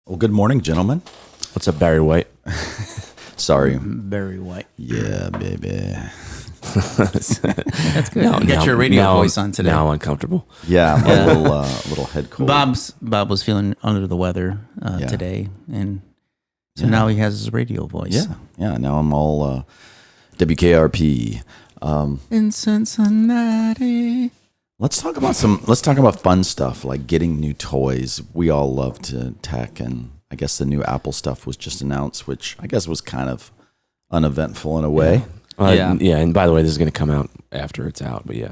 Well, good morning, gentlemen. What's up, Barry White? Sorry. Very white. Yeah, baby. That's good. You got your radio voice on today. Now I'm uncomfortable. Yeah, I'm a little head cold. Bob was feeling under the weather today, and so now he has his radio voice. Yeah. Now I'm all WKRP. In Cincinnati. Let's talk about fun stuff like getting new toys. We all love to tech, and I guess the new Apple stuff was just announced, which I guess was kind of uneventful in a way. Yeah. And by the way, this is going to come out after it's out, but yeah.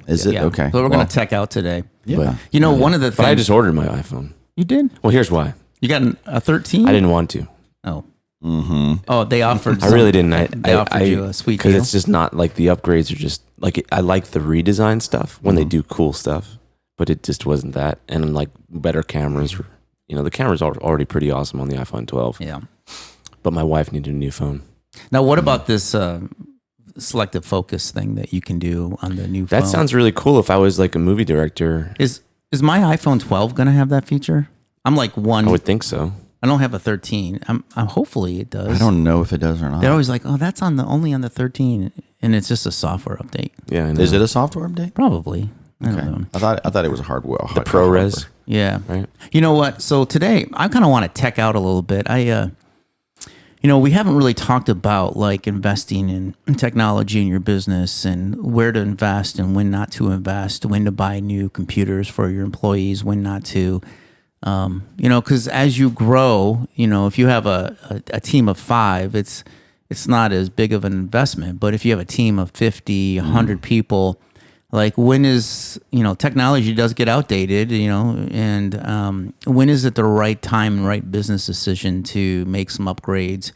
Is it? Okay. So we're going to tech out today. Yeah. One of the things. But I just ordered my iPhone. You did? Well, here's why. You got a 13? I didn't want to. Oh. Mm-hmm. Oh, they offered. I really didn't. They offered you a sweet deal. Because it's just not like the upgrades are just like I like the redesign stuff when they do cool stuff, but it just wasn't that. And like better cameras, the cameras are already pretty awesome on the iPhone 12. Yeah. But my wife needed a new phone. Now, what about this selective focus thing that you can do on the new phone? That sounds really cool. If I was like a movie director, is my iPhone 12 going to have that feature? I'm like one. I would think so. I don't have a 13. I'm hopefully it does. I don't know if it does or not. They're always like, oh, that's only on the 13, and it's just a software update. Yeah, I know. Is it a software update? Probably. I Okay. don't know. I thought it was a hardware. The ProRes? Yeah. Right. You know what? So today I kind of want to tech out a little bit. We haven't really talked about like investing in technology in your business and where to invest and when not to invest, when to buy new computers for your employees, when not to. Because as you grow, if you have a team of 5, it's not as big of an investment. But if you have a team of 50, 100 people, like when is, technology does get outdated, and when is it the right time and right business decision to make some upgrades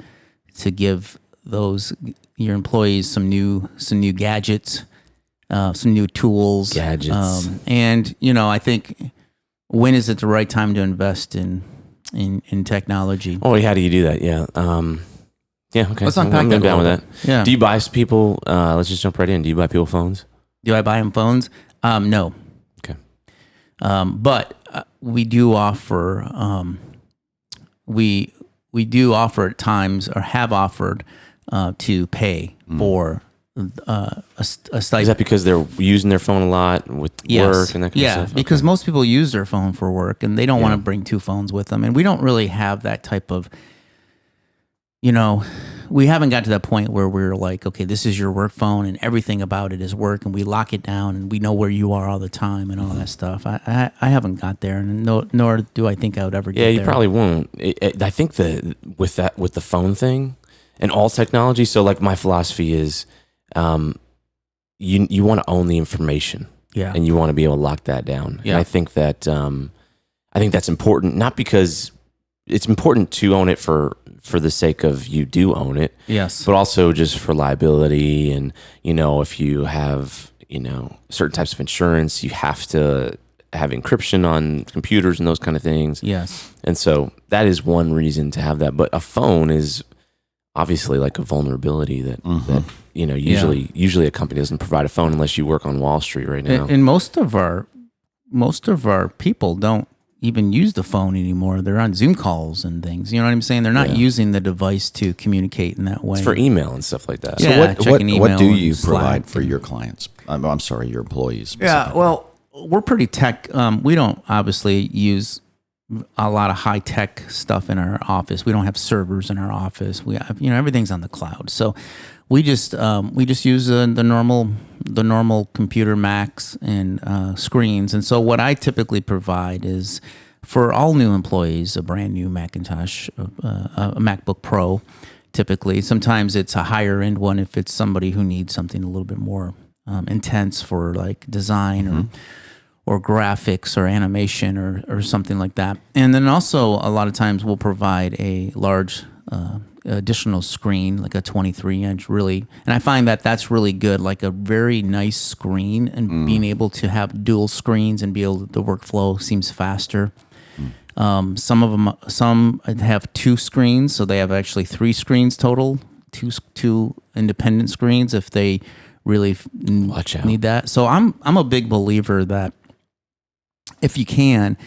to give your employees some new gadgets, some new tools. And I think, when is it the right time to invest in technology? Oh, how do you do that? Yeah. Yeah. Okay. Let's unpack that. I'm down with that. Yeah. Do you buy people? Let's just jump right in. Do you buy people phones? Do I buy them phones? No. Okay. But we do offer. We do offer at times, or have offered, to pay for a stipend. Is that because they're using their phone a lot with work and that kind of stuff? Yeah, because most people use their phone for work, and they don't want to bring 2 phones with them. And we don't really have that type of, we haven't got to that point where we're like, okay, this is your work phone, and everything about it is work, and we lock it down, and we know where you are all the time, and all that stuff. I haven't got there, and nor do I think I would ever get there. Yeah, you probably won't. I think with the phone thing and all technology. So like my philosophy is, you want to own the information, and you want to be able to lock that down. Yeah. And I think that's important, not because it's important to own it for the sake of you do own it. Yes. But also just for liability, and if you have certain types of insurance, you have to have encryption on computers and those kind of things. Yes. And so that is one reason to have that. But a phone is obviously like a vulnerability that usually a company doesn't provide a phone unless you work on Wall Street right now. And most of our people don't even use the phone anymore. They're on Zoom calls and things. You know what I'm saying? They're not using the device to communicate in that way. It's for email and stuff like that. So Yeah, what do you Slack provide for your clients? I'm sorry, your employees. Yeah, well, we're pretty tech. We don't obviously use a lot of high tech stuff in our office. We don't have servers in our office. We have, everything's on the cloud. So we just use the normal computer Macs and screens. And so what I typically provide is for all new employees a brand new Macintosh, a MacBook Pro. Typically, sometimes it's a higher end one if it's somebody who needs something a little bit more intense for like design or graphics or animation or something like that. And then also a lot of times we'll provide a large additional screen, like a 23-inch, really. And I find that that's really good, like a very nice screen, and being able to have dual screens and be able to, the workflow seems faster. Some have 2 screens, so they have actually 3 screens total, two independent screens if they really need that. So I'm a big believer that if you can,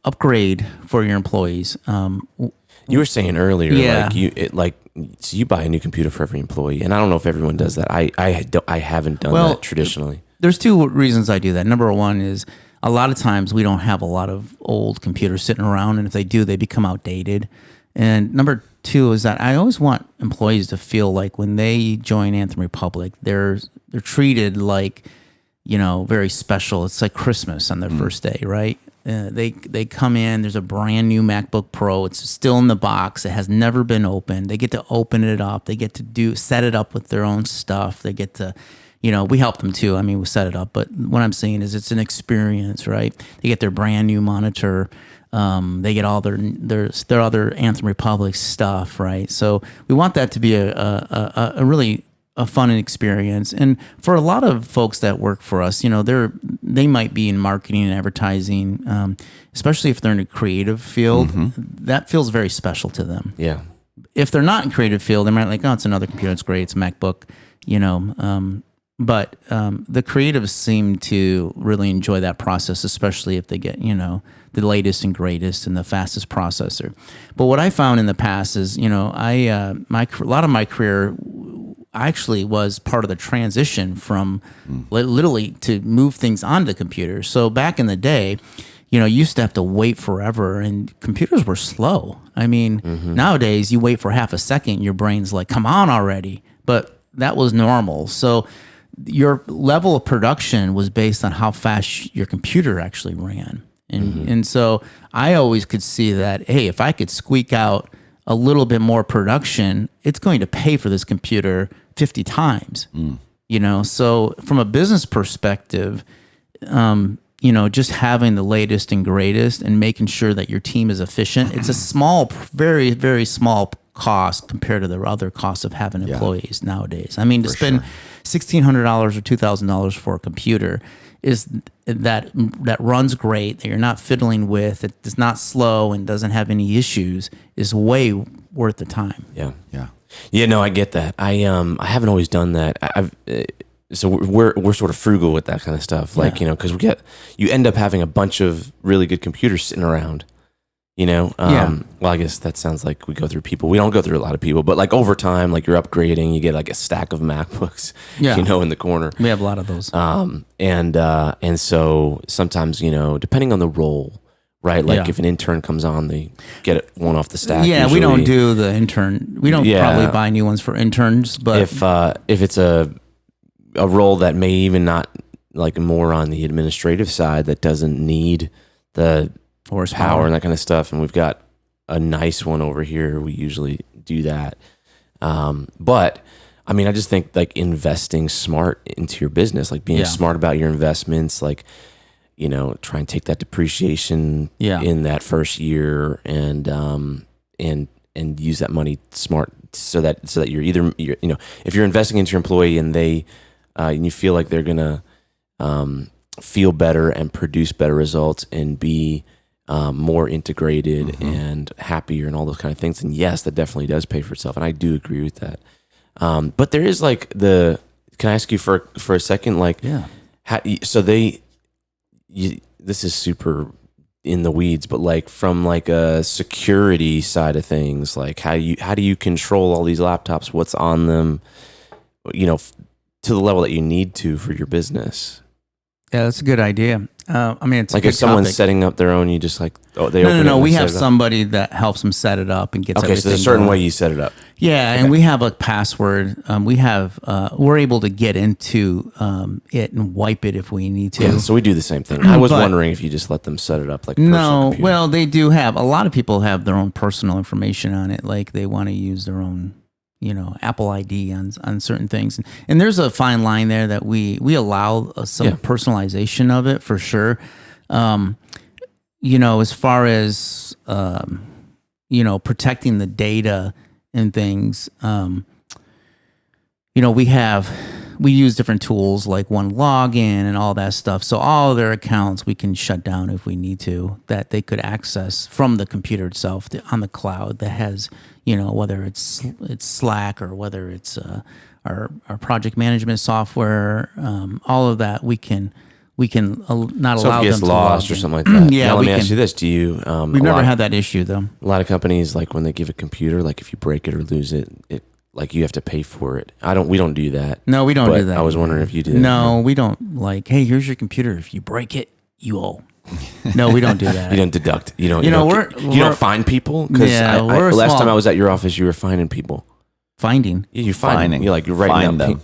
upgrade for your employees. You were saying earlier, Yeah. so you buy a new computer for every employee, and I don't know if everyone does that. I haven't done that traditionally. There's two reasons I do that. Number one is a lot of times we don't have a lot of old computers sitting around, and if they do, they become outdated. And number two is that I always want employees to feel like when they join Anthem Republic, they're treated like, very special. It's like Christmas on their first day, right? They come in. There's a brand new MacBook Pro. It's still in the box. It has never been opened. They get to open it up. They get to set it up with their own stuff. They get to, we help them too. I mean, we set it up. But what I'm saying is, it's an experience, right? They get their brand new monitor. They get all their other Anthem Republic stuff, right? So we want that to be a really a fun experience. And for a lot of folks that work for us, they might be in marketing and advertising, especially if they're in a creative field. That feels very special to them. Yeah. If they're not in creative field, they might like, oh, it's another computer. It's great. It's a MacBook, But the creatives seem to really enjoy that process, especially if they get, the latest and greatest and the fastest processor. But what I found in the past is, a lot of my career actually was part of the transition from literally to move things onto computers. So back in the day, you used to have to wait forever, and computers were slow. I mean, nowadays you wait for half a second, your brain's like, come on already. But that was normal. So your level of production was based on how fast your computer actually ran. And so I always could see that, hey, if I could squeak out a little bit more production, it's going to pay for this computer 50 times. So from a business perspective, just having the latest and greatest and making sure that your team is efficient, it's a small, very, very small cost compared to the other costs of having employees nowadays. I mean, to spend $1,600 or $2,000 for a computer is that runs great, that you're not fiddling with, it is not slow and doesn't have any issues, is way worth the time. Yeah, no, I get that. I haven't always done that. So we're sort of frugal with that kind of stuff, like because you end up having a bunch of really good computers sitting around. Well, I guess that sounds like we go through people. We don't go through a lot of people, but like over time, like you're upgrading, you get like a stack of MacBooks, in the corner. We have a lot of those. And so sometimes, depending on the role, right? Like if an intern comes on, they get one off the stack. Yeah, usually. we don't do the intern. We don't probably buy new ones for interns, but if it's a role that may even not like more on the administrative side that doesn't need the horsepower and that kind of stuff, and we've got a nice one over here, we usually do that. But I mean, I just think like investing smart into your business, like being smart about your investments, like try and take that depreciation in that first year, and use that money smart so that you're if you're investing into your employee and they and you feel like they're gonna feel better and produce better results and be more integrated and happier and all those kind of things. And yes, that definitely does pay for itself. And I do agree with that. But there is like can I ask you for a second? Like, this is super in the weeds, but like from like a security side of things, like how do you control all these laptops, what's on them, to the level that you need to for your business? Yeah, that's a good idea. I mean, it's like a if someone's topic. setting up their own, you just like No. We have somebody that helps them set it up and gets okay. So there's a certain way you set it up. Yeah, and we have a password. We're able to get into it and wipe it if we need to. Yeah, so we do the same thing. I was wondering if you just let them set it up like a personal computer. Well, they do have a lot of people have their own personal information on it, like they want to use their own. Apple ID on certain things. And there's a fine line there that we allow some personalization of it for sure. As far as, protecting the data and things, we use different tools like OneLogin and all that stuff. So all their accounts we can shut down if we need to, that they could access from the computer itself on the cloud that has, whether it's Slack or whether it's our project management software, all of that we can we can not So allow if it them gets to lost log or in. something like that. Yeah, now, let we me ask can. you this: do you? We've never had that issue though. A lot of companies, like when they give a computer, like if you break it or lose it, like you have to pay for it. We don't do that. No, we don't But do that. I was wondering if you did. No, we don't. Like, hey, here's your computer. If you break it, you owe. No, we don't do that. You don't deduct. You don't. You know, you don't fine people because last time I was at your office, you were fining people. Finding. Yeah, you're fining. You're like you're writing Find up them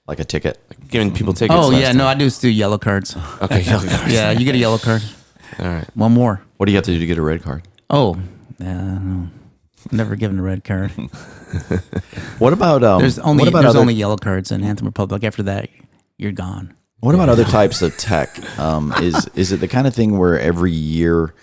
like a ticket. giving people tickets. Oh yeah, last no, time. I do yellow cards. Okay, yellow cards. Yeah, you get a yellow card. All right. One more. What do you have to do to get a red card? Oh, no. Never given a red card. What about There's only what about there's other, only yellow cards in Anthem Republic. After that, you're gone. what about other types of tech? Is it the kind of thing where every year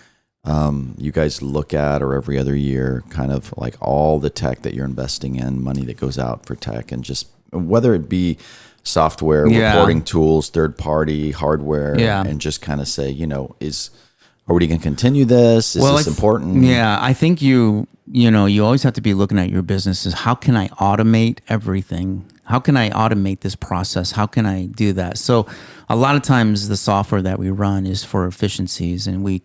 you guys look at, or every other year, kind of like all the tech that you're investing in, money that goes out for tech, and just whether it be software, reporting tools, third party hardware, and just kind of say, are we going to continue this? Is this important? Yeah, I think you always have to be looking at your businesses. How can I automate everything? How can I automate this process? How can I do that? So a lot of times the software that we run is for efficiencies, and we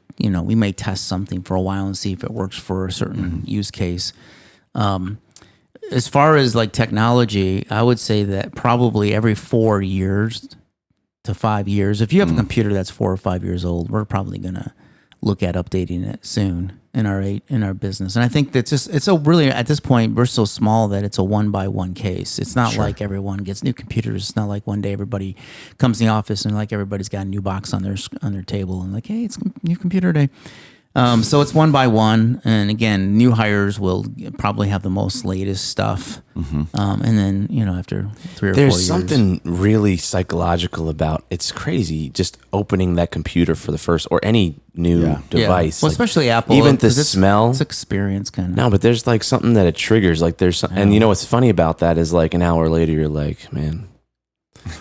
may test something for a while and see if it works for a certain use case. As far as like technology, I would say that probably every 4 years to 5 years, if you have a computer that's 4 or 5 years old, we're probably going to look at updating it soon in our business. And I think that's it's a really, at this point, we're so small that it's a 1-by-1 case. It's not like everyone gets new computers. It's not like one day everybody comes in the office and like everybody's got a new box on their table and like, hey, it's new computer day. So it's 1-by-1, and again, new hires will probably have the most latest stuff, and then after 3 or 4 years, there's something really psychological about it's crazy just opening that computer for the first or any new device. Well, especially Apple, even the smell, it's experience kind of. No, but there's like something that it triggers. Like there's, and what's funny about that is like an hour later, you're like, man.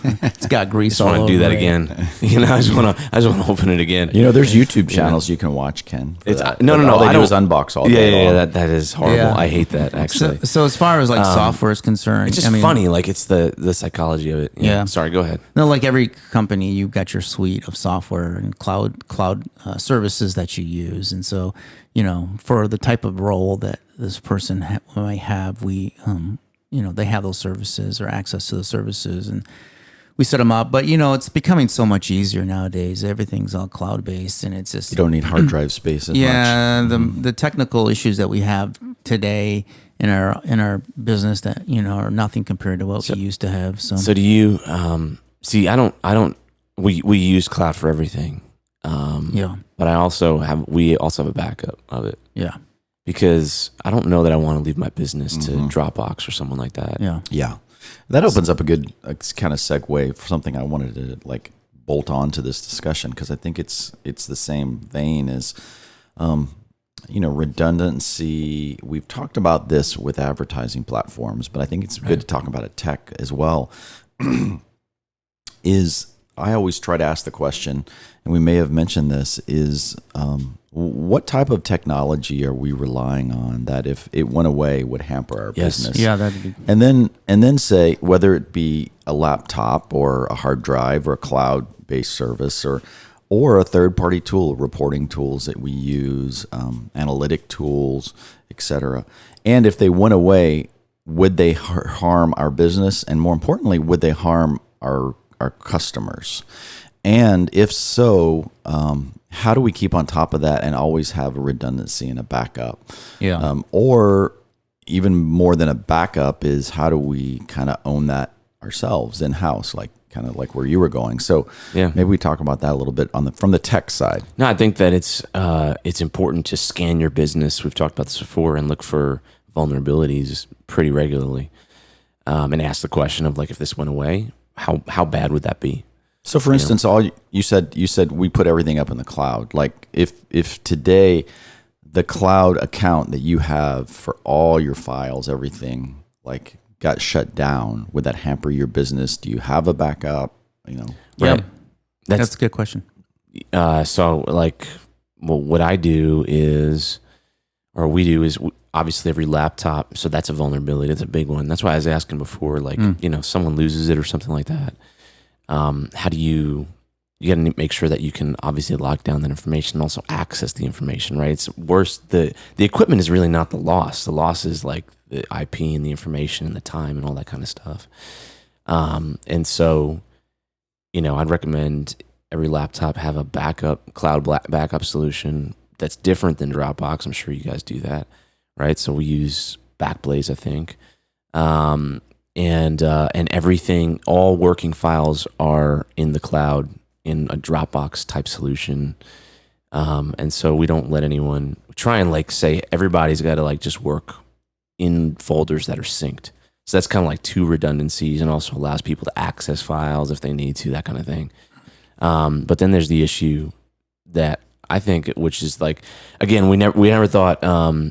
It's got grease. I just want to do that again. I just want to open it again. There's YouTube channels you can watch, Ken. It's that. no. All they do is unbox all day long. That is horrible. Yeah. I hate that actually. So as far as like software is concerned, it's just funny. Like it's the psychology of it. Yeah. Sorry, go ahead. No, like every company, you've got your suite of software and cloud services that you use, and so for the type of role that this person might have, we they have those services or access to the services, and we set them up. But it's becoming so much easier nowadays. Everything's all cloud based, and it's just You don't need hard drive space as much. Yeah, the technical issues that we have today in our business that are nothing compared to what we used to have. So do you see? I don't. We use cloud for everything. But we also have a backup of it. Yeah. Because I don't know that I want to leave my business to Dropbox or someone like that. Yeah. Yeah. That opens up a good kind of segue for something I wanted to like bolt on to this discussion, because I think it's the same vein as redundancy. We've talked about this with advertising platforms, but I think it's good to talk about it tech as well. I always try to ask the question, and we may have mentioned this, is what type of technology are we relying on that if it went away would hamper our business? Yeah, that'd be. And then say whether it be a laptop or a hard drive or a cloud-based service or a third-party tool, reporting tools that we use, analytic tools, etc. And if they went away, would they harm our business? And more importantly, would they harm our customers? And if so, how do we keep on top of that and always have a redundancy and a backup? Yeah. Or even more than a backup is how do we kind of own that ourselves in-house, like kind of like where you were going. So maybe we talk about that a little bit from the tech side. No, I think that it's important to scan your business. We've talked about this before, and look for vulnerabilities pretty regularly, and ask the question of like, if this went away, how bad would that be? So, for instance, you said we put everything up in the cloud. Like, if today the cloud account that you have for all your files, everything, like got shut down, would that hamper your business? Do you have a backup? Right. That's a good question. So, like, well, what I do is, or we do is, obviously every laptop. So that's a vulnerability. That's a big one. That's why I was asking before, like, someone loses it or something like that. How do you you got to make sure that you can obviously lock down that information and also access the information, right? It's worse. The equipment is really not the loss. The loss is like the IP and the information and the time and all that kind of stuff. And so, I'd recommend every laptop have a cloud backup solution that's different than Dropbox. I'm sure you guys do that, right? So we use Backblaze, I think. And everything, all working files are in the cloud in a Dropbox type solution. And so we don't let anyone try and say everybody's got to just work in folders that are synced. So that's kind of like 2 redundancies, and also allows people to access files if they need to, that kind of thing. But then there's the issue that I think, which is again, we never thought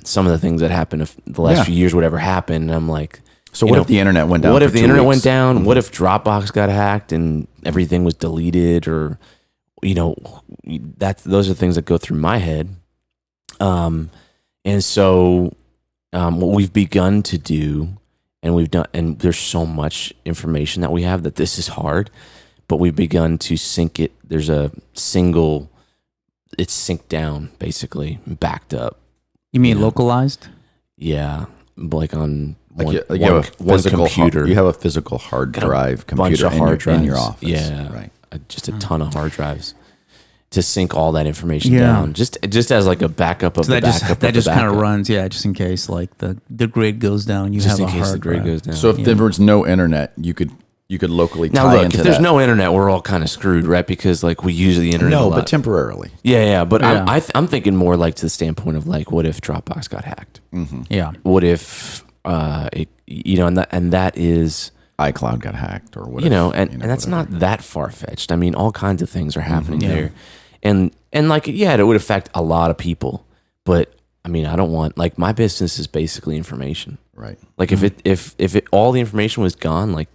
some of the things that happened the last few years would ever happen. And I'm like, so what if the internet went down? What if the internet went down? Mm-hmm. What if Dropbox got hacked and everything was deleted? Or, those are things that go through my head. And so what we've begun to do, and there's so much information that we have that this is hard, but we've begun to sync it. There's it's synced down, basically, backed up. You mean localized? Yeah, on one physical computer. You have a physical hard drive computer in your office. Yeah, right. Just a ton of hard drives to sync all that information down, just as a backup of so the backup. That just kind of runs, just in case the grid goes down. You just have in a case hard the grid drive. goes down. So if there was no internet, you could locally tie now look, into if there's that. no internet, we're all kind of screwed, right? Because we use the internet. No, a lot. but temporarily. Yeah. But Yeah. I'm thinking more to the standpoint of what if Dropbox got hacked? Mm-hmm. Yeah. What if and that is iCloud got hacked or whatever. And that's whatever. not that far fetched. I mean, all kinds of things are happening there, and it would affect a lot of people. But I mean, I don't want my business is basically information, right? If it all the information was gone,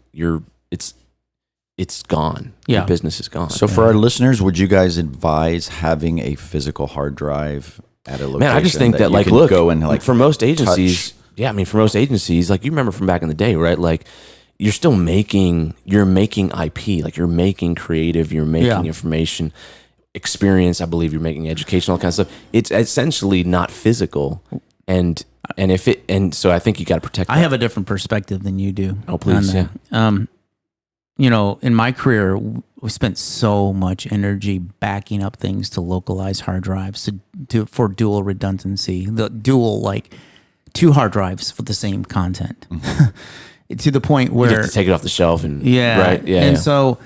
it's gone. Yeah. Your business is gone. So for our listeners, would you guys advise having a physical hard drive at a location? Man, I just think that you can look, go and for most agencies, touch? for most agencies, you remember from back in the day, right? You're still making IP, you're making creative, you're making information, experience. I believe you're making educational kind of stuff. It's essentially not physical, and so I think you got to protect that. I have a different perspective than you do. Oh, please, on that. In my career, we spent so much energy backing up things to localize hard drives for dual redundancy. The dual 2 hard drives for the same content. To the point where you have to take it off the shelf and right. And so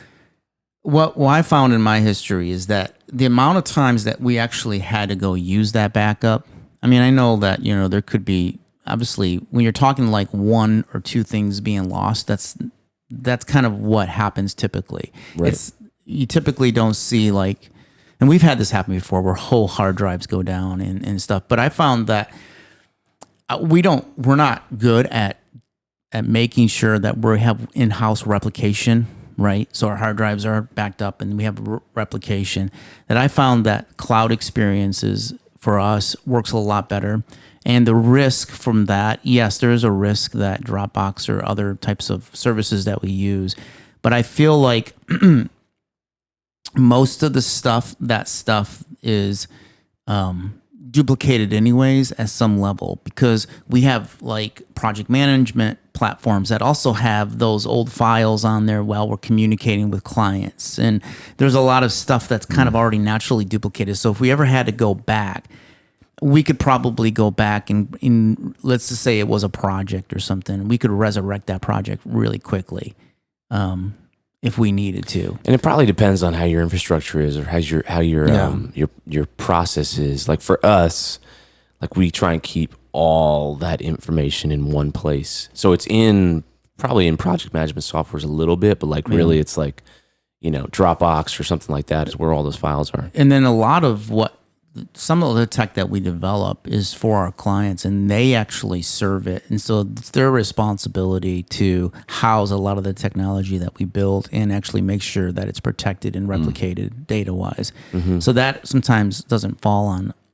what I found in my history is that the amount of times that we actually had to go use that backup. I mean, I know that there could be, obviously, when you're talking 1 or 2 things being lost, that's kind of what happens typically. Right. You typically don't see and we've had this happen before where whole hard drives go down and stuff. But I found that we're not good at making sure that we have in-house replication, right? So our hard drives are backed up and we have replication. That I found that cloud experiences for us works a lot better. And the risk from that, yes, there is a risk that Dropbox or other types of services that we use. But I feel like most of the stuff is duplicated anyways at some level, because we have project management platforms that also have those old files on there while we're communicating with clients. And there's a lot of stuff that's kind of already naturally duplicated. So if we ever had to go back, we could probably go back and let's just say it was a project or something. We could resurrect that project really quickly if we needed to. And it probably depends on how your infrastructure is or how your process is. For us, we try and keep all that information in one place. So it's probably in project management softwares a little bit, but really it's Dropbox or something like that is where all those files are. And then a lot of some of the tech that we develop is for our clients, and they actually serve it. And so it's their responsibility to house a lot of the technology that we build and actually make sure that it's protected and replicated data-wise. So that sometimes doesn't fall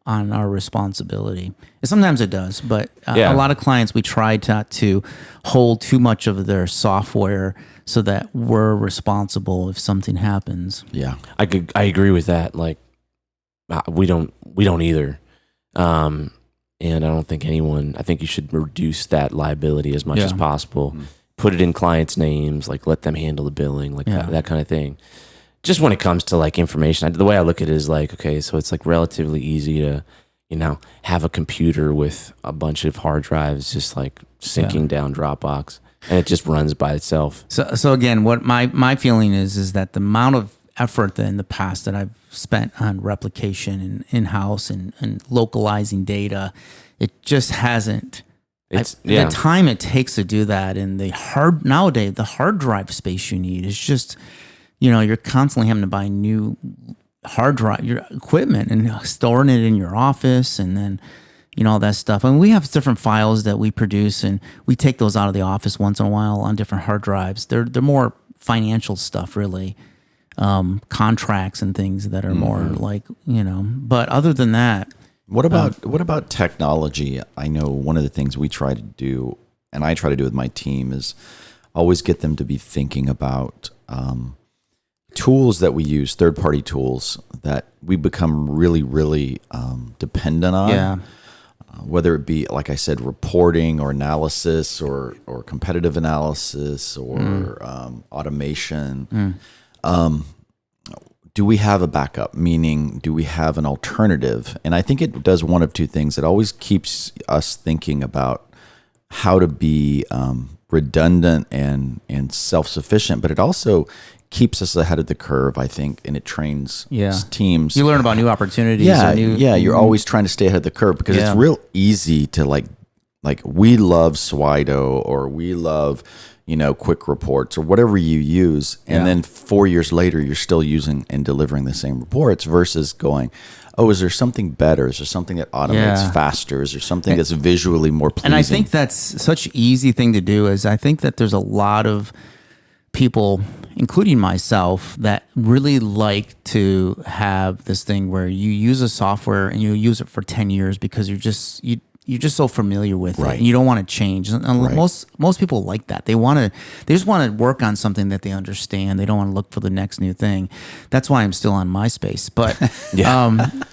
on our responsibility. And sometimes it does, but Yeah. a lot of clients, we try not to hold too much of their software so that we're responsible if something happens. Yeah. I agree with that. Like we don't either. And I don't think I think you should reduce that liability as much as possible. Put it in clients' names, like let them handle the billing, like that kind of thing. Just when it comes to like information, the way I look at it is like, okay, so it's like relatively easy to, have a computer with a bunch of hard drives just like syncing down Dropbox, and it just runs by itself. So again, what my feeling is that the amount of effort that in the past that I've spent on replication and in-house and localizing data, it just hasn't. The time it takes to do that, and nowadays the hard drive space you need is just, you're constantly having to buy new hard drive, your equipment, and storing it in your office, and then all that stuff. And we have different files that we produce, and we take those out of the office once in a while on different hard drives. They're more financial stuff, really. Contracts and things that are more like, but other than that. What about technology? I know one of the things we try to do, and I try to do with my team, is always get them to be thinking about tools that we use, third-party tools that we become really, really dependent on. Yeah. Whether it be, like I said, reporting or analysis or competitive analysis or automation. Do we have a backup? Meaning, do we have an alternative? And I think it does one of two things. It always keeps us thinking about how to be redundant and self-sufficient, but it also keeps us ahead of the curve, I think, and it trains teams. You learn about new opportunities. You're always trying to stay ahead of the curve because it's real easy to like we love Slido or we love quick reports or whatever you use. And then 4 years later, you're still using and delivering the same reports versus going, oh, is there something better? Is there something that automates faster? Is there something that's visually more pleasing? And I think that's such an easy thing to do. Is I think that there's a lot of people, including myself, that really like to have this thing where you use a software and you use it for 10 years because you're just so familiar with it, and you don't want to change. And most people like that. They just want to work on something that they understand. They don't want to look for the next new thing. That's why I'm still on MySpace. But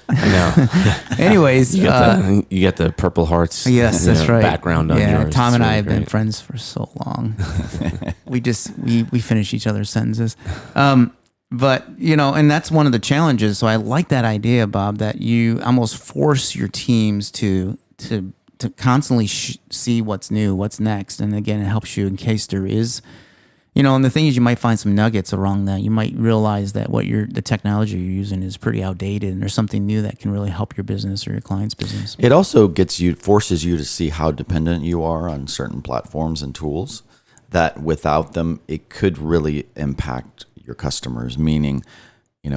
I know. Anyways, you got the Purple Hearts. Yes, that's right. Background on yours. Tom and I have been friends for so long. we finish each other's sentences. But, and that's one of the challenges. So I like that idea, Bob, that you almost force your teams to constantly see what's new, what's next. And again, it helps you in case there is, and the thing is you might find some nuggets around that. You might realize that the technology you're using is pretty outdated and there's something new that can really help your business or your client's business. It also forces you to see how dependent you are on certain platforms and tools that without them, it could really impact your customers. Meaning,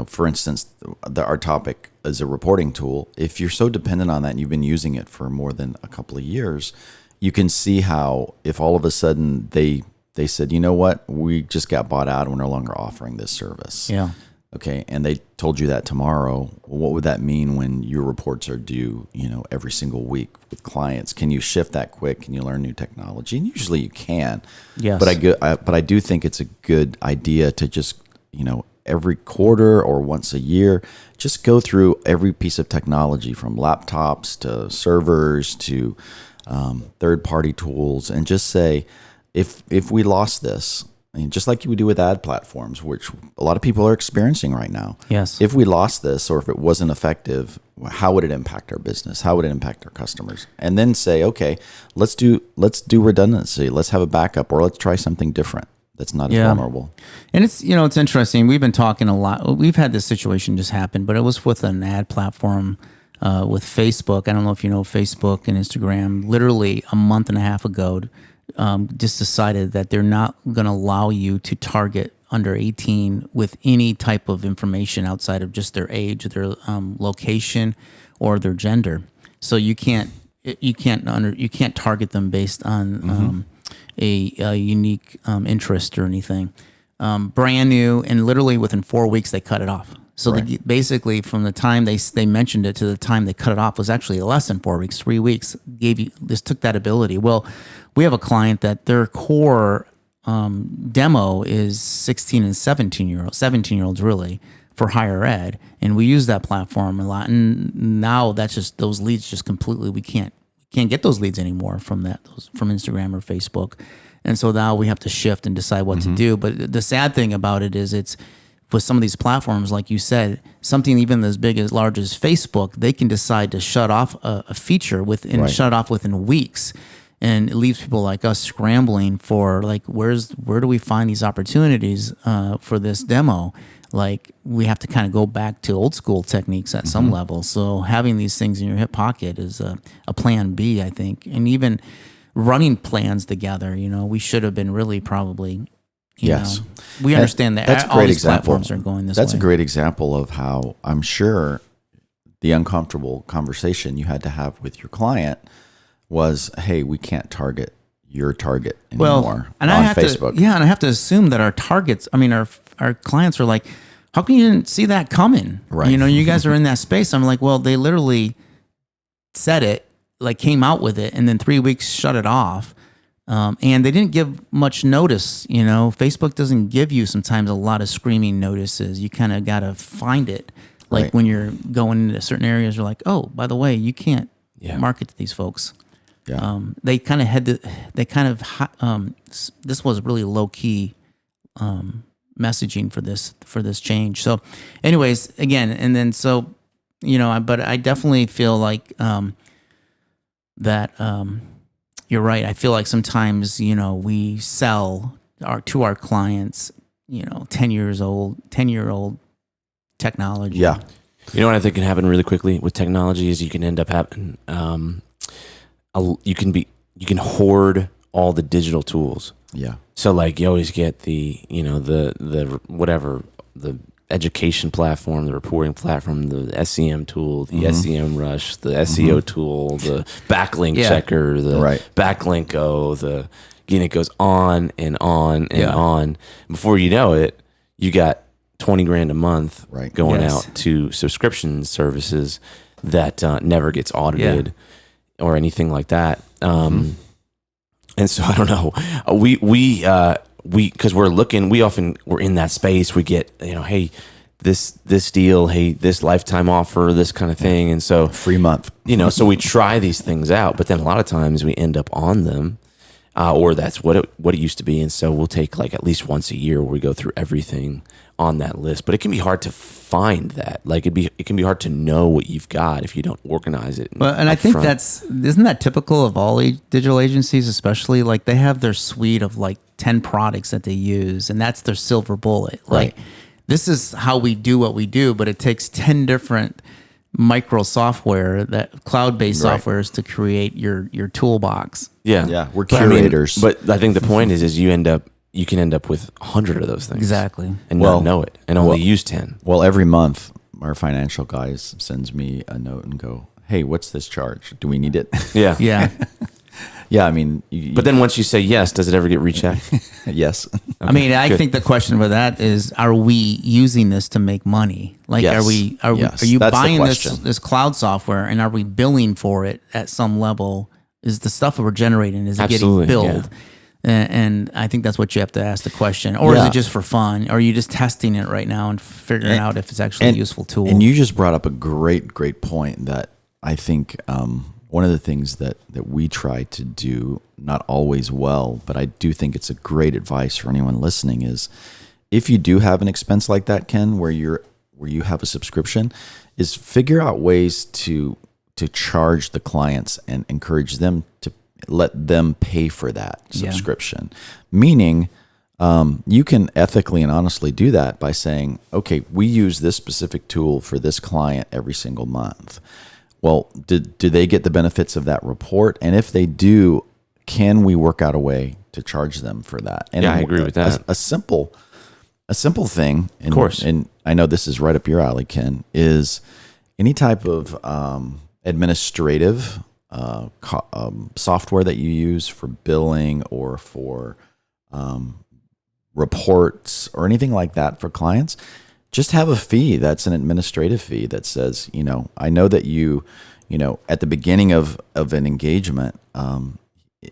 for instance, our topic is a reporting tool. If you're so dependent on that and you've been using it for more than a couple of years, you can see how if all of a sudden they said, you know what, we just got bought out and we're no longer offering this service. Yeah. Okay. And they told you that tomorrow. What would that mean when your reports are due, every single week with clients? Can you shift that quick? Can you learn new technology? And usually you can. Yes. But I do think it's a good idea to just, every quarter or once a year, just go through every piece of technology from laptops to servers to third-party tools and just say, if we lost this, just like you would do with ad platforms, which a lot of people are experiencing right now. Yes. If we lost this or if it wasn't effective, how would it impact our business? How would it impact our customers? And then say, okay, let's do redundancy. Let's have a backup, or let's try something different that's not as vulnerable. And it's interesting. We've been talking a lot. We've had this situation just happen, but it was with an ad platform with Facebook. I don't know if you know Facebook and Instagram. Literally a month and a half ago, just decided that they're not going to allow you to target under 18 with any type of information outside of just their age, their location, or their gender. So you can't target them based on a unique interest or anything. Brand new, and literally within 4 weeks they cut it off. So Right. basically, from the time they mentioned it to the time they cut it off was actually less than 4 weeks, 3 weeks. This took that ability. Well, we have a client that their core demo is 16 and 17-year olds really for higher ed, and we use that platform a lot. And now that's just those leads just completely we can't get those leads anymore from from Instagram or Facebook, and so now we have to shift and decide what to do. But the sad thing about it is it's with some of these platforms, like you said, something even as big as large as Facebook, they can decide to shut off a feature shut it off within weeks. And it leaves people like us scrambling for like, where do we find these opportunities for this demo? Like we have to kind of go back to old school techniques at some level. So having these things in your hip pocket is a plan B, I think. And even running plans together, we should have been really probably, Yes. we understand that That's a all great these example. platforms are going this That's way. a great example of how I'm sure the uncomfortable conversation you had to have with your client was, hey, we can't target your target anymore and on I have Facebook. and I have to assume that our targets, our clients are like, how come you didn't see that coming? Right. You guys are in that space. I'm like, well, they literally said it, like came out with it, and then 3 weeks shut it off. And they didn't give much notice. Facebook doesn't give you sometimes a lot of screaming notices. You kind of got to find it. Like Right. when you're going into certain areas, you're like, oh, by the way, you can't market to these folks. Yeah. They kind of this was really low key messaging for this change. So anyways, again, and then so, but I definitely feel like that you're right. I feel like sometimes, we sell to our clients, 10-year-old technology. Yeah. You know what I think can happen really quickly with technology is you can end up having you can hoard all the digital tools. Yeah. So like you always get the the education platform, the reporting platform, the SEM tool, the SEM Rush, the SEO tool, the backlink checker, the backlinko, it goes on and on and on. Before you know it, you got $20,000 a month going out to subscription services that never gets audited or anything like that. And so I don't know. We because we're in that space. We get hey, this deal, hey, this lifetime offer, this kind of thing, and so Free month. so we try these things out, but then a lot of times we end up on them, or that's what it used to be, and so we'll take like at least once a year where we go through everything on that list. But it can be hard to find that. Like it can be hard to know what you've got if you don't organize it. Well, and I think isn't that typical of all digital agencies, especially like they have their suite of like 10 products that they use, and that's their silver bullet. Like this is how we do what we do, but it takes 10 different micro software, that cloud-based softwares to create your toolbox. Yeah. We're curators. But I think the point is you can end up with 100 of those things. Exactly. And not know it and only use 10. Well, every month our financial guys sends me a note and go, hey, what's this charge? Do we need it? Yeah. Yeah. Yeah. I mean, But then once you say yes, does it ever get rechecked? yes. I think the question for that is, are we using this to make money? Like, Yes. are you That's the buying question. this cloud software and are we billing for it at some level? Is the stuff that we're generating, is it Absolutely, getting billed? And I think that's what you have to ask the question. Or is it just for fun? Or are you just testing it right now and figuring out if it's actually a useful tool? And you just brought up a great point that I think one of the things that we try to do, not always well, but I do think it's a great advice for anyone listening, is if you do have an expense like that, Ken, where you have a subscription, is figure out ways to charge the clients and encourage them to let them pay for that subscription. Meaning, you can ethically and honestly do that by saying, okay, we use this specific tool for this client every single month. Well, do they get the benefits of that report? And if they do, can we work out a way to charge them for that? And I agree with that. A simple thing, Of course. And I know this is right up your alley, Ken, is any type of administrative software that you use for billing or for reports or anything like that for clients, just have a fee that's an administrative fee that says, I know that at the beginning of an engagement,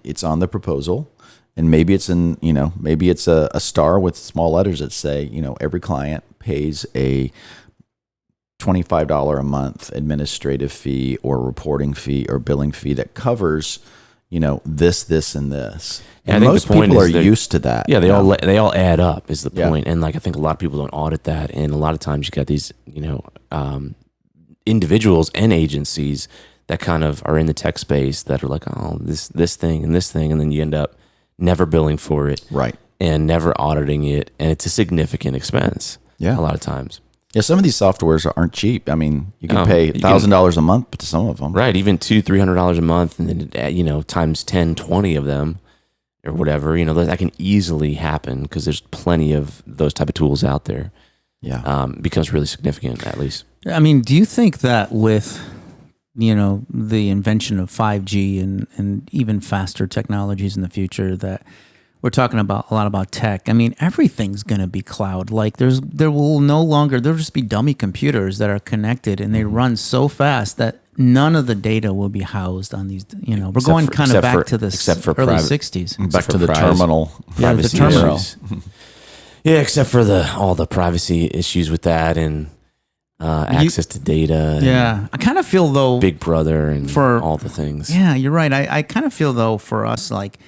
it's on the proposal, and maybe it's a star with small letters that say, every client pays a $25 a month administrative fee or reporting fee or billing fee that covers, this, and this. Yeah, And I think most the point people are is used to that. Yeah, they all add up is the Yeah. point. And like I think a lot of people don't audit that, and a lot of times you got these individuals and agencies that kind of are in the tech space that are like, oh, this thing, and then you end up never billing for it, Right. and never auditing it, and it's a significant expense. Yeah. A lot of times. Yeah, some of these softwares aren't cheap. I mean, you can No, pay you can- $1,000 a month to some of them. Right, even $200-$300 a month, and then times 10, 20 of them, or whatever. That can easily happen because there's plenty of those type of tools out there. Yeah. Becomes really significant, at least. I mean, do you think that with the invention of 5G and even faster technologies in the future, that we're talking about a lot about tech? I mean, everything's going to be cloud. Like there'll just be dummy computers that are connected, and they run so fast that none of the data will be housed on these. We're going kind of back to the early 60s. Back to the privacy. terminal. Yeah, the Privacy terminal. issues. Yeah, except for all the privacy issues with that, and access to data. Yeah, I kind of feel though. Big Brother and for all the things. Yeah, you're right. I kind of feel though for us, like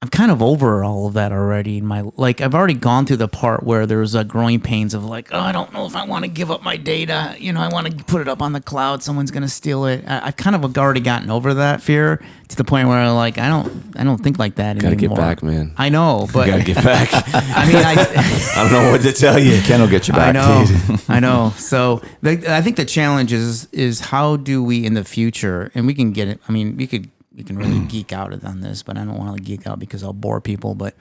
I'm kind of over all of that already. I've already gone through the part where there's growing pains of like, oh, I don't know if I want to give up my data. I want to put it up on the cloud. Someone's going to steal it. I've kind of already gotten over that fear to the point where I don't think like that Gotta anymore. get back, man. I know, but Gotta get back. I mean, I don't know what to tell you. Ken will get you back. I know. So I think the challenge is how do we in the future, and we can get it. I mean, we can really geek out on this, but I don't want to geek out because I'll bore people. But,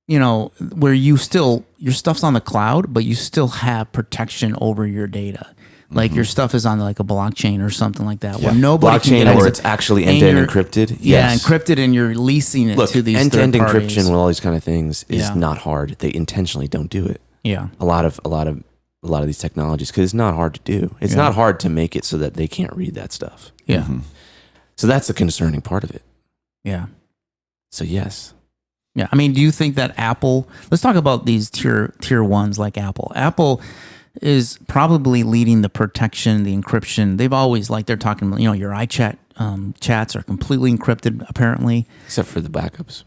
where your stuff's on the cloud, but you still have protection over your data. Like your stuff is on like a blockchain or something like that, where nobody can Blockchain get where access. it's actually And end-to-end you're- encrypted. Yeah, Yes. encrypted, and you're leasing it Look, to these end-to-end third parties. encryption with all these kind of things is Yeah. not hard. They intentionally don't do it. Yeah, A lot of these technologies, because it's not hard to do. It's not hard to make it so that they can't read that stuff. yeah, So that's the concerning part of it. yeah. So yes. Yeah, I mean, do you think that Apple? Let's talk about these tier ones like Apple. Apple is probably leading the protection, the encryption. They've always they're talking. Your iChat chats are completely encrypted, apparently. Except for the backups.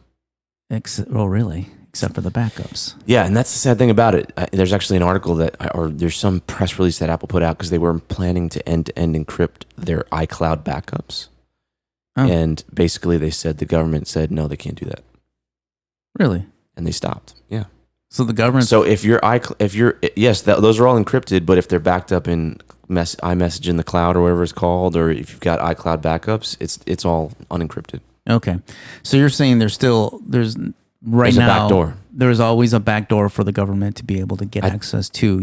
Really? Except for the backups. Yeah, and that's the sad thing about it. There's actually an article or there's some press release that Apple put out because they were planning to end-to-end encrypt their iCloud backups. Oh. And basically the government said, no, they can't do that. Really? And they stopped. Yeah. So the government. So those are all encrypted, but if they're backed up in iMessage in the cloud or whatever it's called, or if you've got iCloud backups, it's all unencrypted. Okay. So you're saying there's There's a back door. There's always a back door for the government to be able to get access to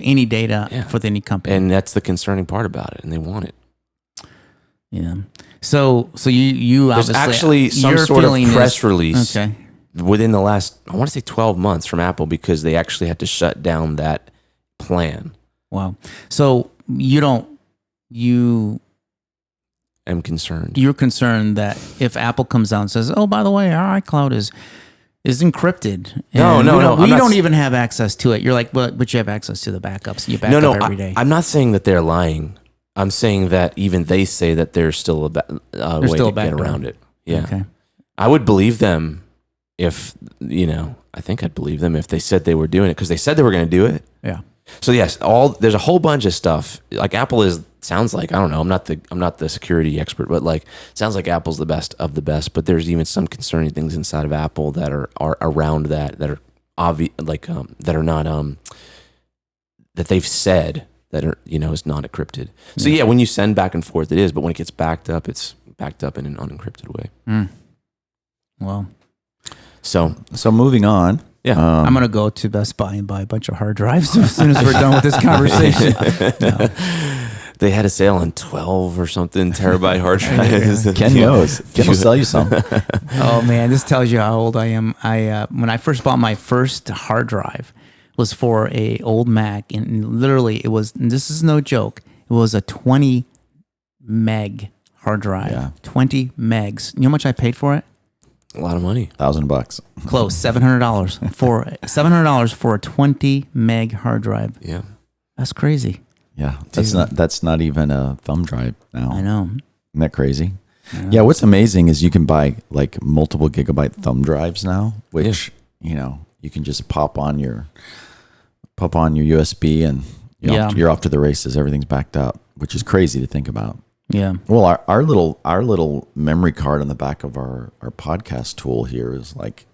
any data for any company. And that's the concerning part about it, and they want it. Yeah. So you There's obviously actually some your sort of feeling press release Okay. within the last, I want to say 12 months from Apple, because they actually had to shut down that plan. Wow. So you I'm concerned. you're concerned that if Apple comes out and says, "Oh, by the way, our iCloud is encrypted." No, and no, we no, don't- I'm We not don't s- even have access to it. You're like, but you have access to the backups. You back up every day. I'm not saying that they're lying. I'm saying that even they say that there's still a way still a to back get door. around it. Yeah. Okay. I would believe them if, I think I'd believe them if they said they were doing it, because they said they were going to do it. Yeah. So yes, there's a whole bunch of stuff. Like Apple sounds like, I don't know, I'm not the security expert, but sounds like Apple's the best of the best, but there's even some concerning things inside of Apple that are around that are obvious, that are not that they've said that are, is not encrypted. So yeah, when you send back and forth, it is, but when it gets backed up, it's backed up in an unencrypted way. Well, So moving on. yeah, I'm gonna go to Best Buy and buy a bunch of hard drives as soon as we're done with this conversation. No. they had a sale on 12 or something terabyte hard drives. Ken knows. Ken will sell you some. Oh man, this tells you how old I am. When I first bought my first hard drive was for a old Mac, and literally it was. And this is no joke. It was a 20 meg hard drive. Yeah. 20 megs. You know how much I paid for it? A lot of money. $1,000. Close. $700 for a 20 meg hard drive. Yeah. That's crazy. Yeah, that's not even a thumb drive now. I know. Isn't that crazy? Yeah, what's amazing is you can buy like multiple gigabyte thumb drives now, which you can just pop on your USB and you're off to the races. Everything's backed up, which is crazy to think about. Yeah. Well, our little memory card on the back of our podcast tool here is like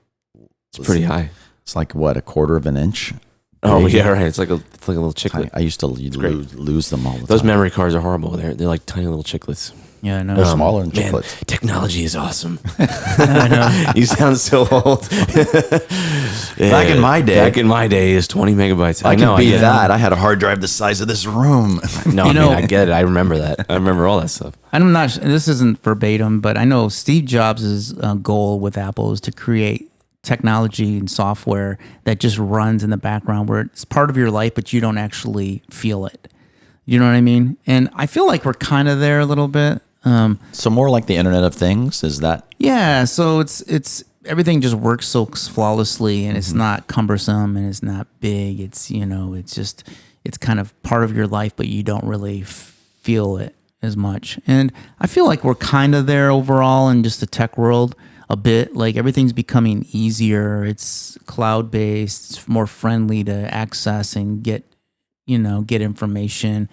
It's pretty high. It's like what, a quarter of an inch? Oh yeah, right. It's like a little chiclet. I used to lose them all the time. Those memory cards are horrible. They're like tiny little chiclets. Yeah, I know. They're smaller than Man, chiclets. technology is awesome. I know. You sound so old. Back in my day, is 20 megabytes. I know. could be that. I had a hard drive the size of this room. No, I get it. I remember that. I remember all that stuff. I'm not. This isn't verbatim, but I know Steve Jobs' goal with Apple is to create technology and software that just runs in the background, where it's part of your life, but you don't actually feel it. You know what I mean? And I feel like we're kind of there a little bit. So more like the Internet of Things, is that? Yeah. So it's everything just works so flawlessly, and it's not cumbersome, and it's not big. It's it's kind of part of your life, but you don't really feel it as much. And I feel like we're kind of there overall in just the tech world a bit. Like everything's becoming easier. It's cloud based. It's more friendly to access and get information.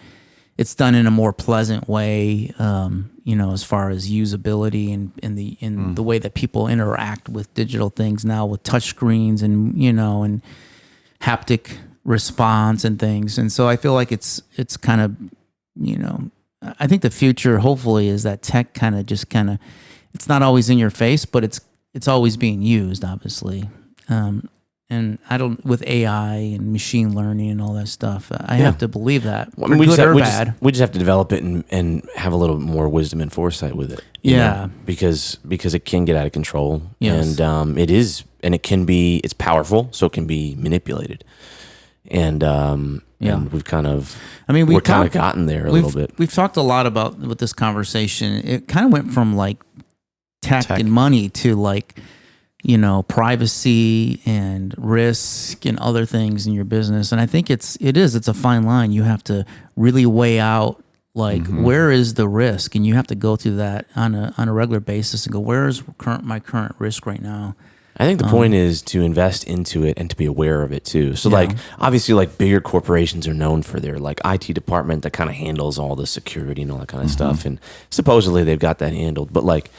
It's done in a more pleasant way, as far as usability and in the way that people interact with digital things now, with touch screens and and haptic response and things. And so I feel like it's kind of I think the future hopefully is that tech kind of it's not always in your face, but it's always being used, obviously. And with AI and machine learning and all that stuff, I have to believe that. Well, we good or bad. We just have to develop it and have a little more wisdom and foresight with it. you know, because it can get out of control. Yes. And it can be, it's powerful, so it can be manipulated. And we've kind of, we're kind of gotten there a little bit. We've talked a lot about with this conversation. It kind of went from like tech and money to like, privacy and risk and other things in your business. And I think it's a fine line. You have to really weigh out like where is the risk, and you have to go through that on a regular basis and go, where is my current risk right now? I think the point is to invest into it and to be aware of it too. So like obviously like bigger corporations are known for their like IT department that kind of handles all the security and all that kind of stuff. And supposedly they've got that handled. But like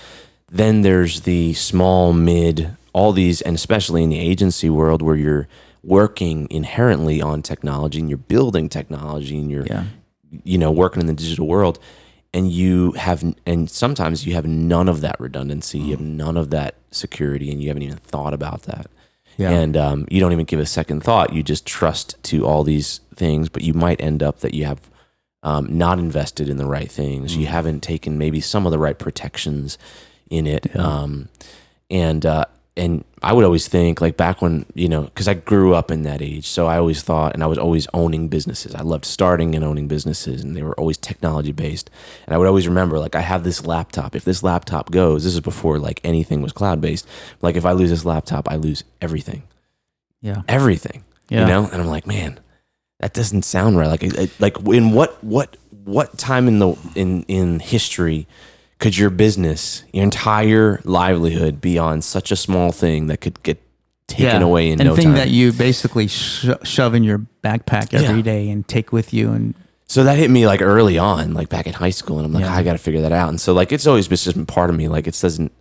then there's the small, mid, all these, and especially in the agency world where you're working inherently on technology and you're building technology and you're working in the digital world. And sometimes you have none of that redundancy, you have none of that security, and you haven't even thought about that. Yeah. And you don't even give a second thought. You just trust to all these things, but you might end up that you have not invested in the right things. You haven't taken maybe some of the right protections in it. Yeah. And I would always think like back when, because I grew up in that age. So I always thought, and I was always owning businesses. I loved starting and owning businesses, and they were always technology based. And I would always remember, like, I have this laptop. If this laptop goes, this is before like anything was cloud based. Like if I lose this laptop, I lose everything. Yeah. Everything. Yeah. And I'm like, man, that doesn't sound right. Like in what time in history could your business, your entire livelihood be on such a small thing that could get taken away in no time? And thing that you basically shove in your backpack every day and take with you. And so that hit me like early on, like back in high school. And I'm like, I got to figure that out. And so like, it's always just been part of me. Like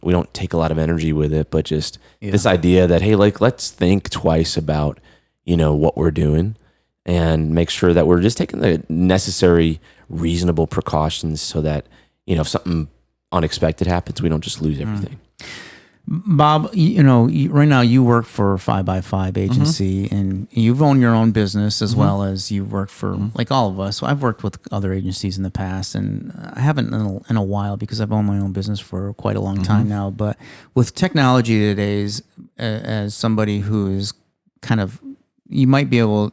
we don't take a lot of energy with it, but just this idea that, hey, like, let's think twice about, what we're doing and make sure that we're just taking the necessary, reasonable precautions so that, if something unexpected happens, we don't just lose everything. Bob, right now you work for 5x5 agency, and you've owned your own business as well as you've worked for like all of us. So I've worked with other agencies in the past, and I haven't in a while because I've owned my own business for quite a long time now. But with technology today's, as somebody who is kind of you might be able.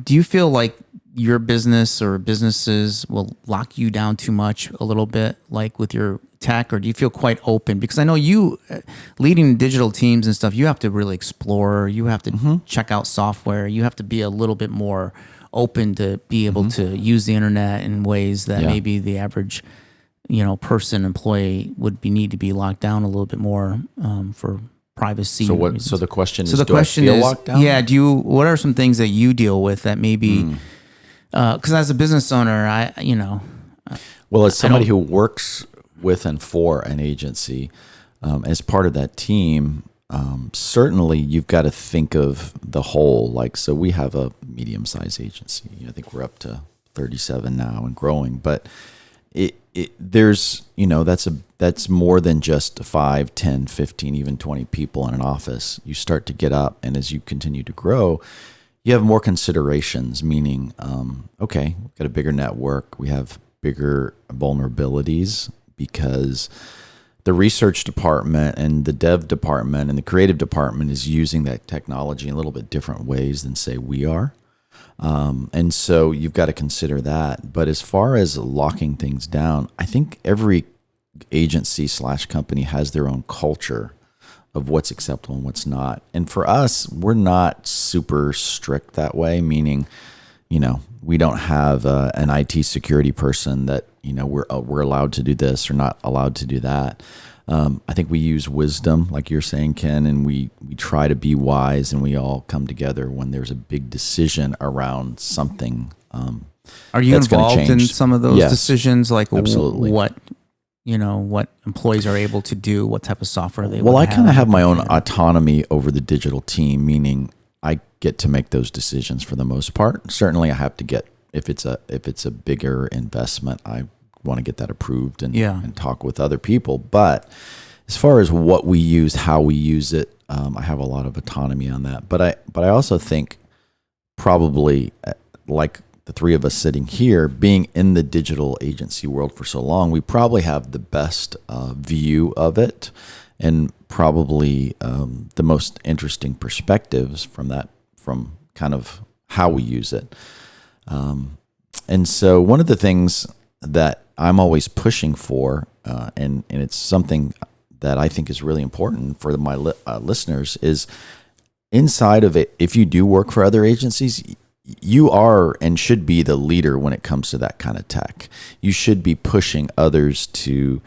Do you feel like your business or businesses will lock you down too much a little bit, like with your tech, or do you feel quite open? Because I know you leading digital teams and stuff, you have to really explore, you have to check out software, you have to be a little bit more open to be able to use the internet in ways that maybe the average, person, employee would need to be locked down a little bit more for privacy. So what? reasons. So the question is, So the do question I feel is, locked down? yeah, what are some things that you deal with that maybe, because as a business owner, Well, as somebody who works with and for an agency, as part of that team, certainly you've got to think of the whole. Like, so we have a medium-sized agency. I think we're up to 37 now and growing. But there's that's more than just 5, 10, 15, even 20 people in an office. You start to get up, and as you continue to grow, you have more considerations. Meaning, okay, we've got a bigger network. We have bigger vulnerabilities, because the research department and the dev department and the creative department is using that technology in a little bit different ways than, say, we are. And so you've got to consider that. But as far as locking things down, I think every agency / company has their own culture of what's acceptable and what's not. And for us, we're not super strict that way, meaning, we don't have an IT security person that, we're allowed to do this or not allowed to do that. I think we use wisdom, like you're saying, Ken, and we try to be wise, and we all come together when there's a big decision around something. Are you involved in some of those decisions? Like absolutely. What employees are able to do, what type of software they Well, I kind of have my own autonomy over the digital team, meaning I get to make those decisions for the most part. Certainly I have to get, if it's a bigger investment, I want to get that approved and talk with other people. But as far as what we use, how we use it, I have a lot of autonomy on that. But I also think probably, like the three of us sitting here, being in the digital agency world for so long, we probably have the best view of it, and probably the most interesting perspectives from kind of how we use it. And so one of the things that I'm always pushing for, and it's something that I think is really important for my listeners, is inside of it, if you do work for other agencies, you are and should be the leader when it comes to that kind of tech. You should be pushing others to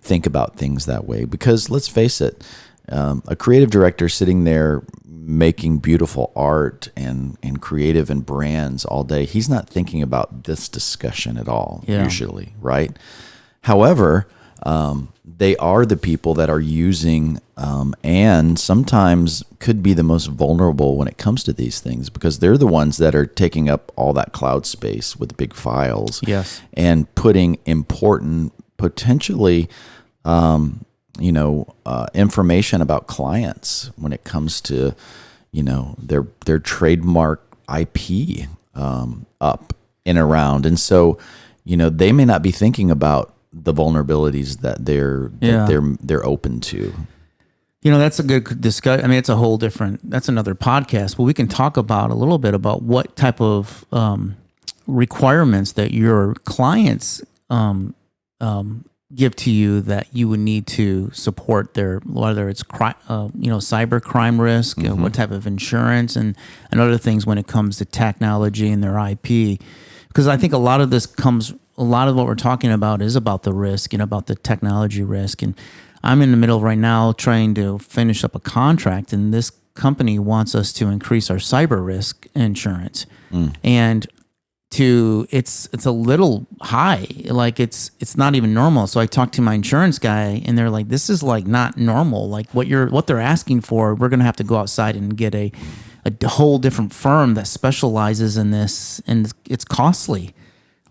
think about things that way, because let's face it, a creative director sitting there making beautiful art and creative and brands all day, he's not thinking about this discussion at all, usually, right? However, they are the people that are using and sometimes could be the most vulnerable when it comes to these things, because they're the ones that are taking up all that cloud space with big files and putting important, potentially information about clients when it comes to, their trademark IP up and around. And so, they may not be thinking about the vulnerabilities that they're open to. That's a good discussion. I mean, it's a whole different, that's another podcast, but we can talk about a little bit about what type of requirements that your clients give to you that you would need to support their, whether it's cyber crime risk, what type of insurance, and other things when it comes to technology and their IP. Because I think a lot of what we're talking about is about the risk and about the technology risk. And I'm in the middle right now trying to finish up a contract, and this company wants us to increase our cyber risk insurance. And it's a little high, like it's not even normal. So I talked to my insurance guy, and they're like, this is like not normal. Like what they're asking for, we're gonna have to go outside and get a whole different firm that specializes in this, and it's costly.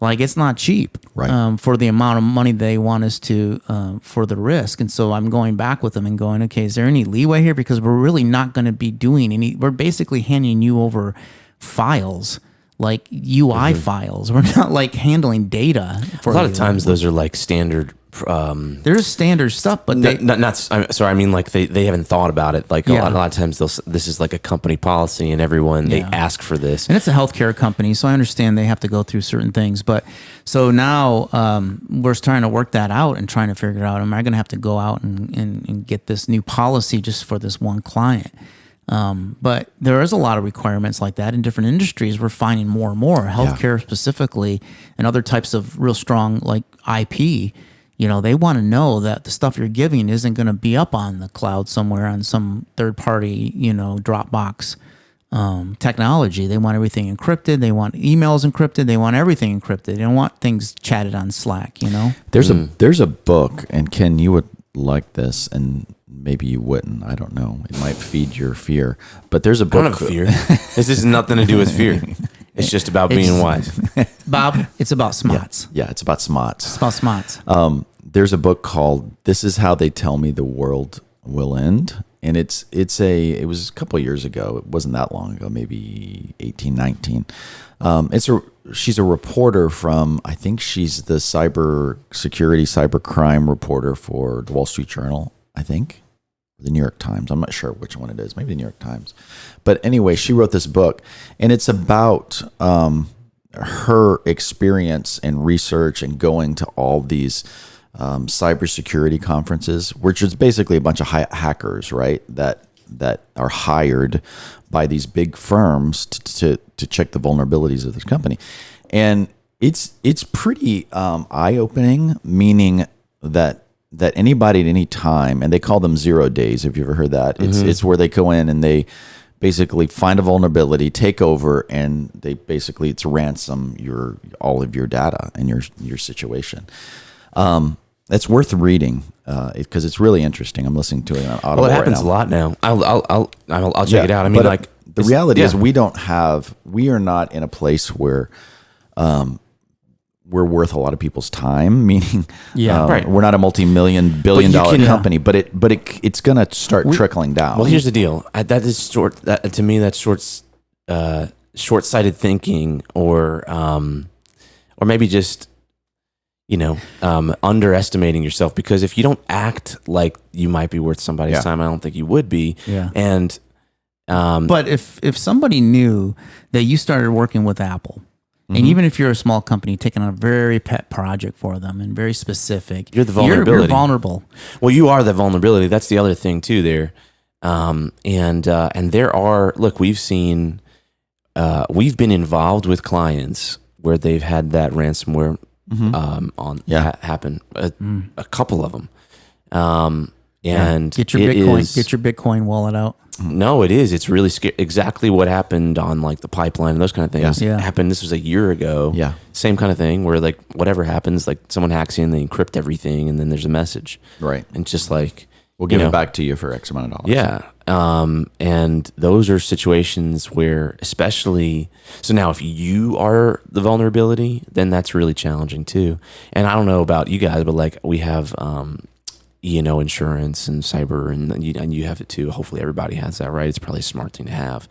Like, it's not cheap, right? For the amount of money they want us to for the risk. And so I'm going back with them and going, okay, is there any leeway here? Because we're really not going to be doing any. We're basically handing you over files, like UI files. We're not like handling data. A lot of times those are like standard there's standard stuff, but I'm sorry. I mean, like they haven't thought about it. Like a lot of times, this is like a company policy, and everyone they ask for this. And it's a healthcare company, so I understand they have to go through certain things. But so now we're trying to work that out and trying to figure out: am I going to have to go out and get this new policy just for this one client? But there is a lot of requirements like that in different industries. We're finding more and more healthcare specifically, and other types of real strong like IP. They want to know that the stuff you're giving isn't going to be up on the cloud somewhere on some third party, Dropbox technology. They want everything encrypted. They want emails encrypted. They want everything encrypted. They don't want things chatted on Slack. There's a book, and Ken, you would like this, and maybe you wouldn't. I don't know. It might feed your fear. But there's a book. I don't have fear. This has nothing to do with fear. It's just about being wise. Bob, it's about smarts. Yeah, it's about smarts. It's about smarts. There's a book called "This Is How They Tell Me the World Will End," and it was a couple of years ago. It wasn't that long ago, maybe 18, 19. She's a reporter from, I think she's the cybercrime reporter for the Wall Street Journal, I think, the New York Times. I'm not sure which one it is. Maybe the New York Times. But anyway, she wrote this book, and it's about her experience and research and going to all these cybersecurity conferences, which is basically a bunch of hackers, right? That are hired by these big firms to check the vulnerabilities of this company, and it's pretty eye-opening. Meaning that anybody at any time, and they call them 0 days. Have you ever heard that? It's where they go in and they basically find a vulnerability, take over, and it's ransom all of your data and your situation. It's worth reading because it's really interesting. I'm listening to it on Audible. Well, it happens right a lot now. I'll check it out. I mean, like the reality is we are not in a place where we're worth a lot of people's time. Meaning, right. We're not a multi-billion-dollar company, but it's going to start trickling down. Well, here's the deal. To me, that's short-sighted thinking, or maybe just underestimating yourself, because if you don't act like you might be worth somebody's time, I don't think you would be. Yeah. And but if somebody knew that you started working with Apple, and even if you're a small company taking on a very pet project for them and very specific, you're the vulnerability. You're vulnerable. Well, you are the vulnerability. That's the other thing too there. And there are, we've been involved with clients where they've had that ransomware happen, a couple of them. And get your Bitcoin wallet out. No, it is. It's really scary. Exactly what happened on like the pipeline and those kind of things happened. This was a year ago. Yeah. Same kind of thing where like whatever happens, like someone hacks in, they encrypt everything, and then there's a message. Right. And just like, we'll give it back to you for X amount of dollars. Yeah. And those are situations where, especially, so now if you are the vulnerability, then that's really challenging too. And I don't know about you guys, but like we have, insurance and cyber, and you have it too. Hopefully everybody has that, right? It's probably a smart thing to have.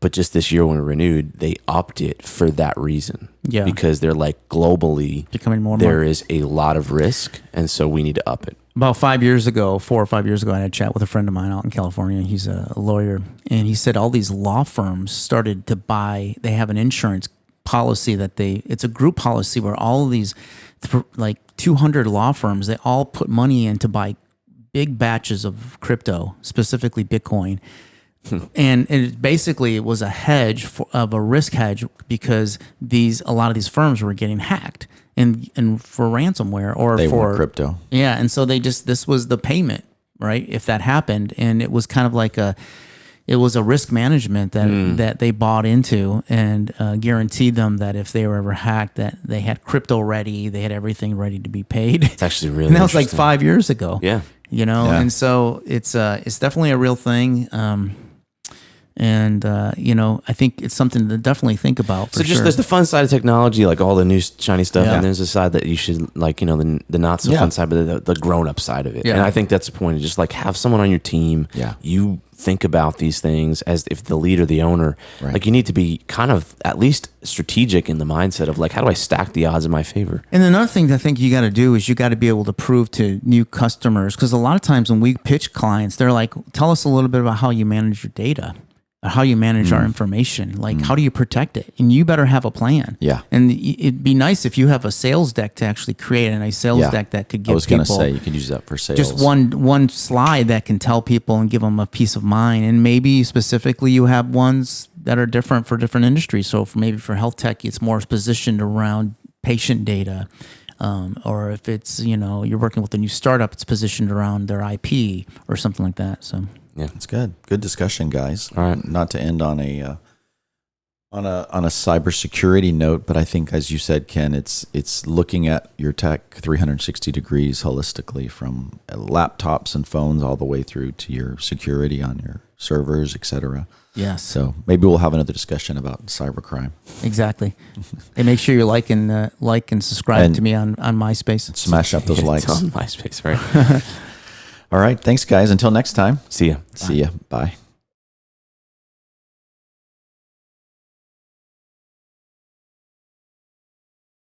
But just this year when it renewed, they upped it for that reason. Yeah. Because they're like globally, becoming more and there more. is a lot of risk, and so we need to up it. About 4 or 5 years ago, I had a chat with a friend of mine out in California. He's a lawyer, and he said all these law firms started to buy. They have an insurance policy it's a group policy where all of these, like 200 law firms, they all put money in to buy big batches of crypto, specifically Bitcoin. And it was a hedge of a risk hedge, because a lot of these firms were getting hacked and for ransomware or they for want crypto. Yeah, and so this was the payment, right? If that happened, and it was kind of like it was a risk management that they bought into, and guaranteed them that if they were ever hacked, that they had crypto ready, they had everything ready to be paid. It's actually really and that was like 5 years ago. Yeah. And so it's definitely a real thing. I think it's something to definitely think about. There's the fun side of technology, like all the new shiny stuff, and there's the side that you should the not so fun side, but the grown up side of it. Yeah. And I think that's the point. Just like have someone on your team. Yeah. You think about these things as if the leader, the owner, Right. like you need to be kind of at least strategic in the mindset of like, how do I stack the odds in my favor? And another thing I think you got to do is you got to be able to prove to new customers, because a lot of times when we pitch clients, they're like, tell us a little bit about how you manage your data, or how you manage our information. Like, how do you protect it? And you better have a plan. Yeah. And it'd be nice if you have a sales deck to actually create a nice sales Yeah. deck that could I give was going to people say you could use that for sales. just one slide that can tell people and give them a peace of mind. And maybe specifically you have ones that are different for different industries. So maybe for health tech, it's more positioned around patient data. Or if it's, you're working with a new startup, it's positioned around their IP or something like that. So Yeah. That's good. Good discussion, guys. All right. Not to end on a cybersecurity note, but I think, as you said, Ken, it's looking at your tech 360 degrees holistically, from laptops and phones all the way through to your security on your servers, etc. yes, So maybe we'll have another discussion about cybercrime. exactly. And make sure you like and subscribe And- to me on MySpace. Smash up those It's likes. on MySpace, right? All right. Thanks, guys. Until next time. See ya. See ya. Bye.